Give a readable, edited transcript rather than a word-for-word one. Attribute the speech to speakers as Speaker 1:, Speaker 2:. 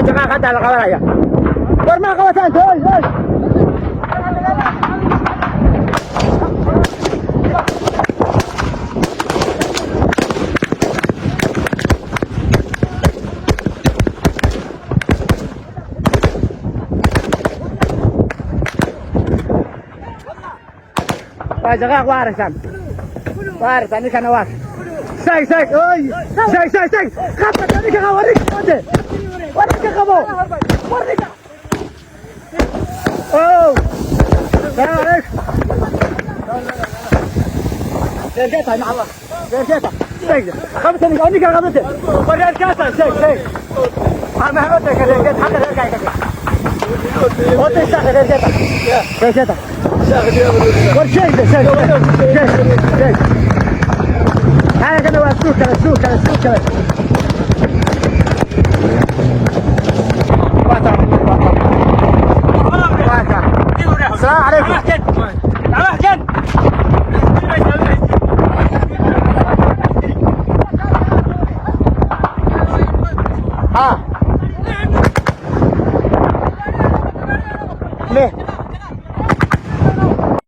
Speaker 1: jangan kata lah kawan ya. Warma kawasan tuh, jangan warisan ini karena waris. Sek, oi, sek. Kata tadi kakak waris, waris kakak mau, waris. Oh, waris. Derjata, Allah, derjata. Sek, kamu sini, kau ni kakak betul. Waris kata, sek. Hama betul kerja, hak kerja kayak. Oh, tak derjata. Derjata. Warshey, sek. هاي كده بقى سوق كده السلام عليكم ها ليه